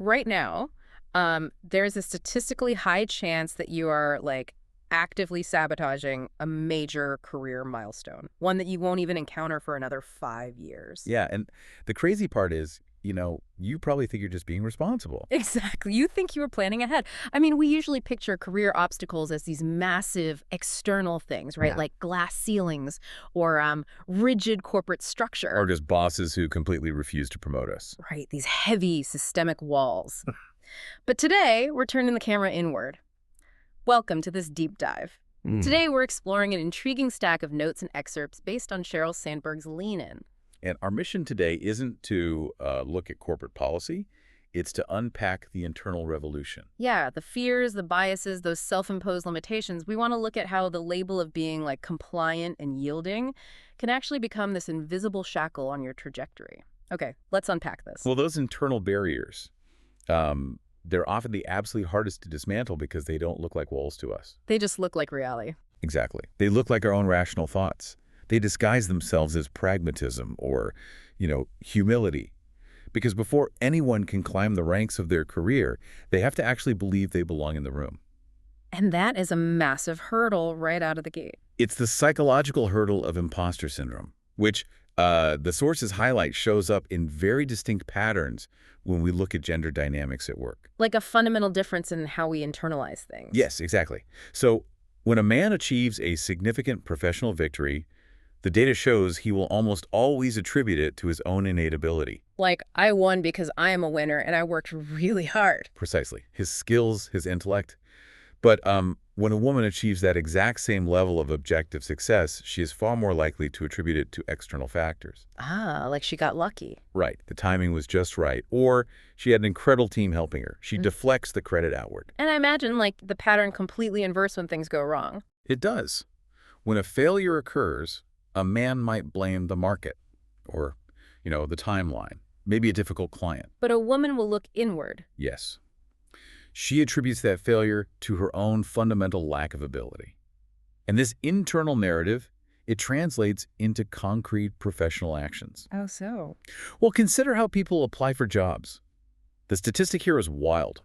right now, there's a statistically high chance that you are, like, actively sabotaging a major career milestone, one that you won't even encounter for another 5 years. Yeah, and the crazy part is, you probably think you're just being responsible. Exactly. You think you were planning ahead. I mean, we usually picture career obstacles as these massive external things, right? Yeah. Like glass ceilings or rigid corporate Or structure, just bosses who completely refuse to promote us. right? These heavy systemic walls. But today, we're turning the camera inward. Welcome to this deep dive. Mm. Today, we're exploring an intriguing stack of notes and excerpts based on Sheryl Sandberg's Lean In. And our mission today isn't to look at corporate policy. It's to unpack the internal revolution. Yeah, the fears, the biases, those self-imposed limitations, we want to look at how the label of being like compliant and yielding can actually become this invisible shackle on your trajectory. Okay, let's unpack this. Well, those internal barriers, they're often the absolutely hardest to dismantle because they don't look like walls to us. They just look like reality. Exactly. They look like our own rational thoughts. They disguise themselves as pragmatism or, humility. Because before anyone can climb the ranks of their career, they have to actually believe they belong in the room. And that is a massive hurdle right out of the gate. It's the psychological hurdle of imposter syndrome, which the sources highlight shows up in very distinct patterns when we look at gender dynamics at work. Like a fundamental difference in how we internalize things. Yes, exactly. So when a man achieves a significant professional victory, the data shows he will almost always attribute it to his own innate ability. Like, I won because I am a winner and I worked really hard. Precisely. His skills, his intellect. But when a woman achieves that exact same level of objective success, she is far more likely to attribute it to external factors. Ah, like she got lucky. Right. The timing was just right. Or she had an incredible team helping her. She deflects the credit outward. And I imagine, like, the pattern completely inverse when things go wrong. It does. When a failure occurs, a man might blame the market or, the timeline, maybe a difficult client. But a woman will look inward. Yes. She attributes that failure to her own fundamental lack of ability. And this internal narrative, it translates into concrete professional actions. Oh, so? Well, consider how people apply for jobs. The statistic here is wild.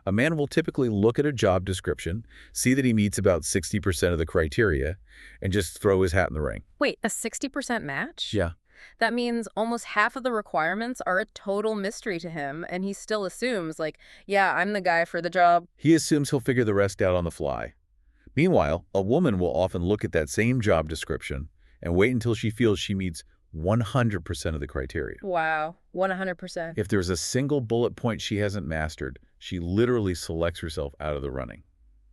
A man will typically look at a job description, see that he meets about 60% of the criteria, and just throw his hat in the ring. Wait, a 60% match? Yeah. That means almost half of the requirements are a total mystery to him, and he still assumes, like, yeah, I'm the guy for the job. He assumes he'll figure the rest out on the fly. Meanwhile, a woman will often look at that same job description and wait until she feels she meets 100% of the criteria. Wow, 100%. If there's a single bullet point she hasn't mastered, she literally selects herself out of the running.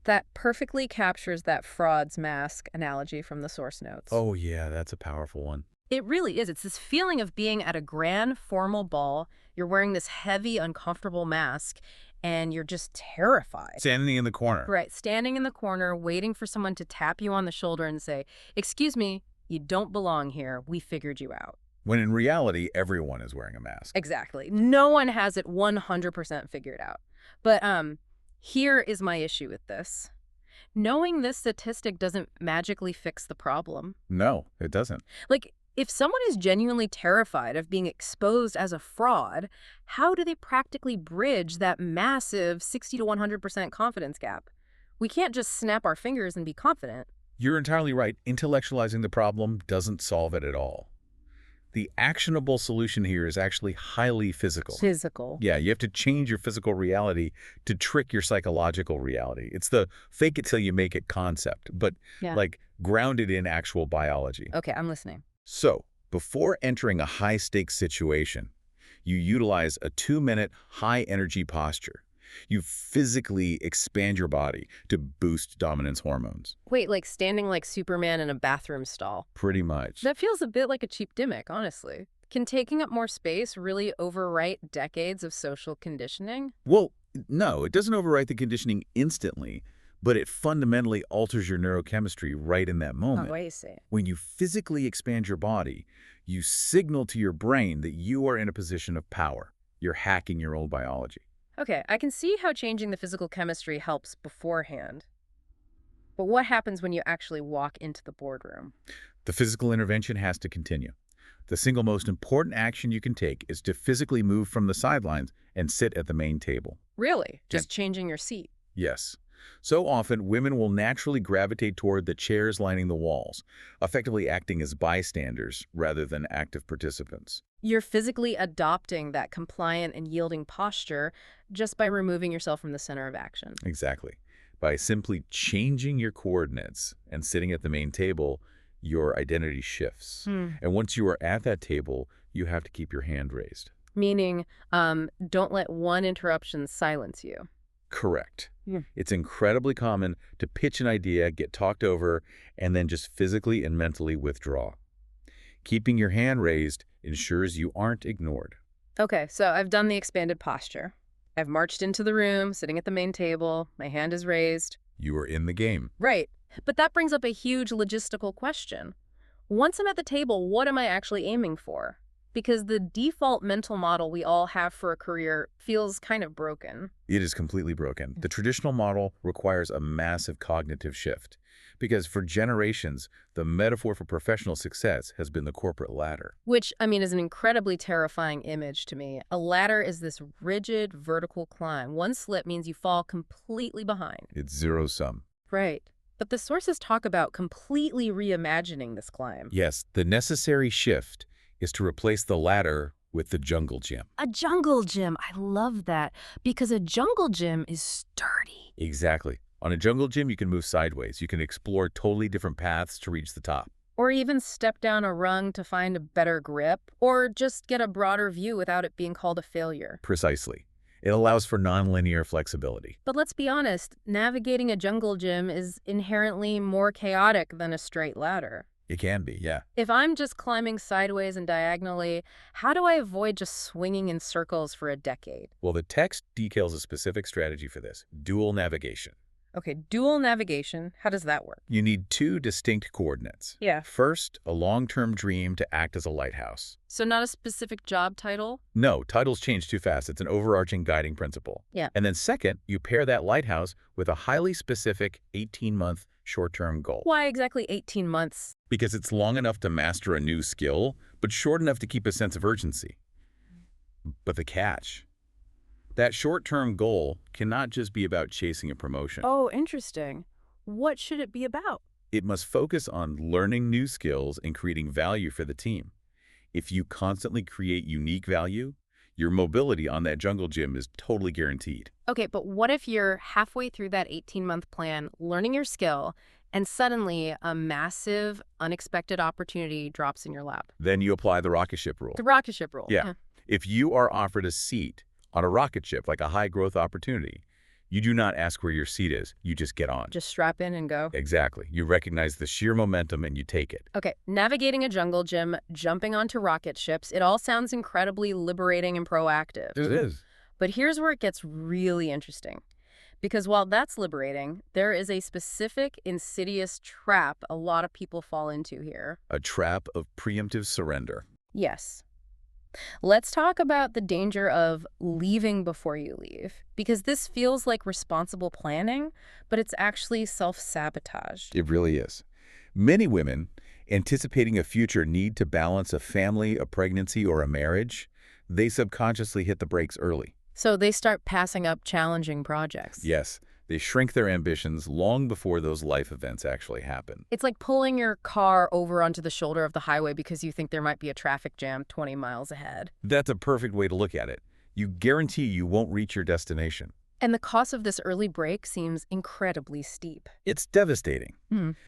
That perfectly captures that fraud's mask analogy from the source notes. Oh yeah, that's a powerful one. It really is. It's this feeling of being at a grand formal ball. You're wearing this heavy, uncomfortable mask, and you're just terrified. Standing in the corner. Right, standing in the corner, waiting for someone to tap you on the shoulder and say, "Excuse me, you don't belong here. We figured you out." When in reality, everyone is wearing a mask. Exactly. No one has it 100% figured out. But here is my issue with this. Knowing this statistic doesn't magically fix the problem. No, it doesn't. Like, if someone is genuinely terrified of being exposed as a fraud, how do they practically bridge that massive 60 to 100% confidence gap? We can't just snap our fingers and be confident. You're entirely right. Intellectualizing the problem doesn't solve it at all. The actionable solution here is actually highly physical. Physical. Yeah, you have to change your physical reality to trick your psychological reality. It's the fake it till you make it concept, but like grounded in actual biology. Okay, I'm listening. So, before entering a high-stakes situation, you utilize a 2-minute high-energy posture. You physically expand your body to boost dominance hormones. Wait, like standing like Superman in a bathroom stall. Pretty much. That feels a bit like a cheap gimmick, honestly. Can taking up more space really overwrite decades of social conditioning? Well, no, it doesn't overwrite the conditioning instantly, but it fundamentally alters your neurochemistry right in that moment. Oh, I see. When you physically expand your body, you signal to your brain that you are in a position of power. You're hacking your own biology. Okay, I can see how changing the physical chemistry helps beforehand. But what happens when you actually walk into the boardroom? The physical intervention has to continue. The single most important action you can take is to physically move from the sidelines and sit at the main table. Really? And Just changing your seat. yes, so often women will naturally gravitate toward the chairs lining the walls, effectively acting as bystanders rather than active participants. You're physically adopting that compliant and yielding posture just by removing yourself from the center of action. Exactly. By simply changing your coordinates and sitting at the main table, your identity shifts. And once you are at that table, you have to keep your hand raised. Meaning, don't let one interruption silence you. Correct. Yeah. It's incredibly common to pitch an idea, get talked over, and then just physically and mentally withdraw. Keeping your hand raised ensures you aren't ignored. Okay, so I've done the expanded posture. I've marched into the room, sitting at the main table, my hand is raised. You are in the game. Right, but that brings up a huge logistical question. Once I'm at the table, what am I actually aiming for? Because the default mental model we all have for a career feels kind of broken. It is completely broken. The traditional model requires a massive cognitive shift because for generations, the metaphor for professional success has been the corporate ladder. Which, I mean, is an incredibly terrifying image to me. A ladder is this rigid, vertical climb. One slip means you fall completely behind. It's zero-sum. Right. But the sources talk about completely reimagining this climb. Yes, the necessary shift is to replace the ladder with the jungle gym. A jungle gym. I love that. Because a jungle gym is sturdy. Exactly. On a jungle gym, you can move sideways. You can explore totally different paths to reach the top. Or even step down a rung to find a better grip. Or just get a broader view without it being called a failure. Precisely. It allows for nonlinear flexibility. But let's be honest, navigating a jungle gym is inherently more chaotic than a straight ladder. It can be, yeah. If I'm just climbing sideways and diagonally, how do I avoid just swinging in circles for a decade? Well, the text details a specific strategy for this, dual navigation. Okay, dual navigation, how does that work? You need two distinct coordinates. Yeah. First, a long-term dream to act as a lighthouse. So not a specific job title? No, titles change too fast. It's an overarching guiding principle. Yeah. And then second, you pair that lighthouse with a highly specific 18-month short-term goal. Why exactly 18 months? Because it's long enough to master a new skill, but short enough to keep a sense of urgency. But the catch, that short-term goal cannot just be about chasing a promotion. Oh, interesting. What should it be about? It must focus on learning new skills and creating value for the team. If you constantly create unique value, your mobility on that jungle gym is totally guaranteed. Okay, but what if you're halfway through that 18-month plan, learning your skill, and suddenly a massive, unexpected opportunity drops in your lap? Then you apply the rocket ship rule. The rocket ship rule. Yeah. If you are offered a seat on a rocket ship, like a high-growth opportunity, you do not ask where your seat is. You just get on. Just strap in and go. Exactly. You recognize the sheer momentum and you take it. Okay, navigating a jungle gym, jumping onto rocket ships, it all sounds incredibly liberating and proactive. It is. But here's where it gets really interesting. Because while that's liberating, there is a specific insidious trap a lot of people fall into here. A trap of preemptive surrender. Yes. Let's talk about the danger of leaving before you leave. Because this feels like responsible planning, but it's actually self-sabotage. It really is. Many women, anticipating a future need to balance a family, a pregnancy, or a marriage, they subconsciously hit the brakes early. So they start passing up challenging projects. Yes, they shrink their ambitions long before those life events actually happen. It's like pulling your car over onto the shoulder of the highway because you think there might be a traffic jam 20 miles ahead. That's a perfect way to look at it. You guarantee you won't reach your destination. And the cost of this early break seems incredibly steep. It's devastating.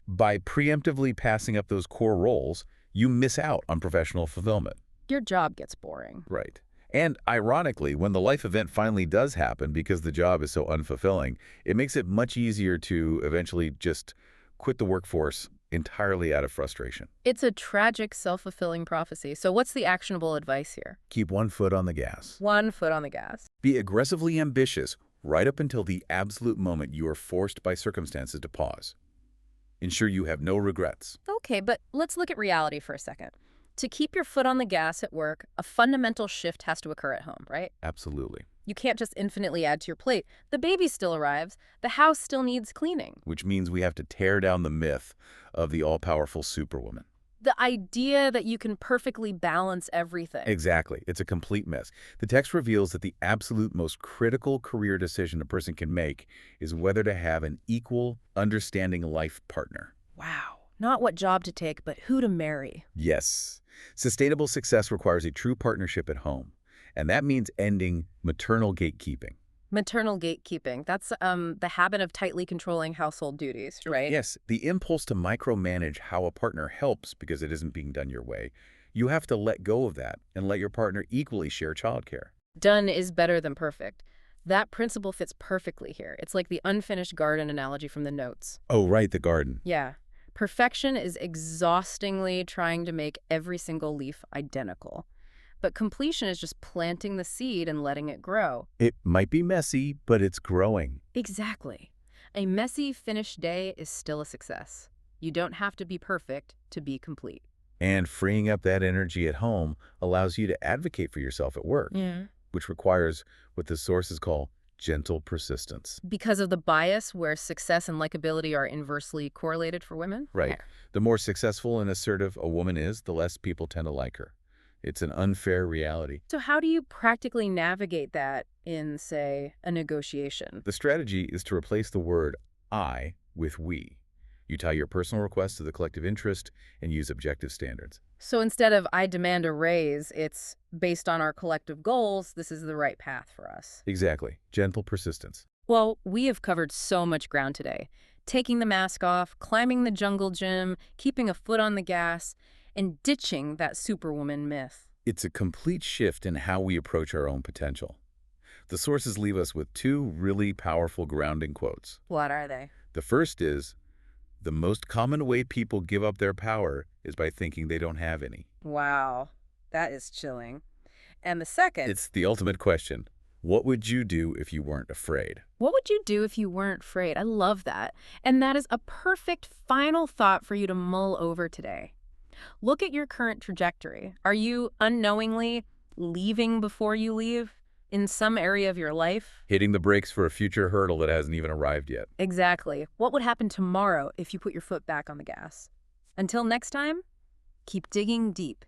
By preemptively passing up those core roles, you miss out on professional fulfillment. Your job gets boring. Right. And ironically, when the life event finally does happen because the job is so unfulfilling, it makes it much easier to eventually just quit the workforce entirely out of frustration. It's a tragic, self-fulfilling prophecy. So what's the actionable advice here? Keep one foot on the gas. One foot on the gas. Be aggressively ambitious right up until the absolute moment you are forced by circumstances to pause. Ensure you have no regrets. Okay, but let's look at reality for a second. To keep your foot on the gas at work, a fundamental shift has to occur at home, right? Absolutely. You can't just infinitely add to your plate. The baby still arrives. The house still needs cleaning. Which means we have to tear down the myth of the all-powerful superwoman. The idea that you can perfectly balance everything. Exactly. It's a complete mess. The text reveals that the absolute most critical career decision a person can make is whether to have an equal, understanding life partner. Wow. Not what job to take, but who to marry. Yes. Sustainable success requires a true partnership at home, and that means ending maternal gatekeeping. Maternal gatekeeping. That's the habit of tightly controlling household duties, right? Yes, the impulse to micromanage how a partner helps because it isn't being done your way. You have to let go of that and let your partner equally share childcare. Done is better than perfect. That principle fits perfectly here. It's like the unfinished garden analogy from the notes. Oh, right, the garden. Yeah. Perfection is exhaustingly trying to make every single leaf identical. But completion is just planting the seed and letting it grow. It might be messy, but it's growing. Exactly. A messy, finished day is still a success. You don't have to be perfect to be complete. And freeing up that energy at home allows you to advocate for yourself at work, Yeah. which requires what the sources call gentle persistence. Because of the bias where success and likability are inversely correlated for women? Right. The more successful and assertive a woman is, the less people tend to like her. It's an unfair reality. So how do you practically navigate that in, say, a negotiation? The strategy is to replace the word I with we. You tie your personal request to the collective interest and use objective standards. So instead of I demand a raise, it's based on our collective goals, this is the right path for us. Exactly. Gentle persistence. Well, we have covered so much ground today. Taking the mask off, climbing the jungle gym, keeping a foot on the gas, and ditching that superwoman myth. It's a complete shift in how we approach our own potential. The sources leave us with two really powerful grounding quotes. What are they? The first is, the most common way people give up their power is by thinking they don't have any. Wow, that is chilling. And the second, It's the ultimate question. What would you do if you weren't afraid? what would you do if you weren't afraid? I love that. And that is a perfect final thought for you to mull over today. Look at your current trajectory. Are you unknowingly leaving before you leave in some area of your life? Hitting the brakes for a future hurdle that hasn't even arrived yet. Exactly. What would happen tomorrow if you put your foot back on the gas? Until next time, keep digging deep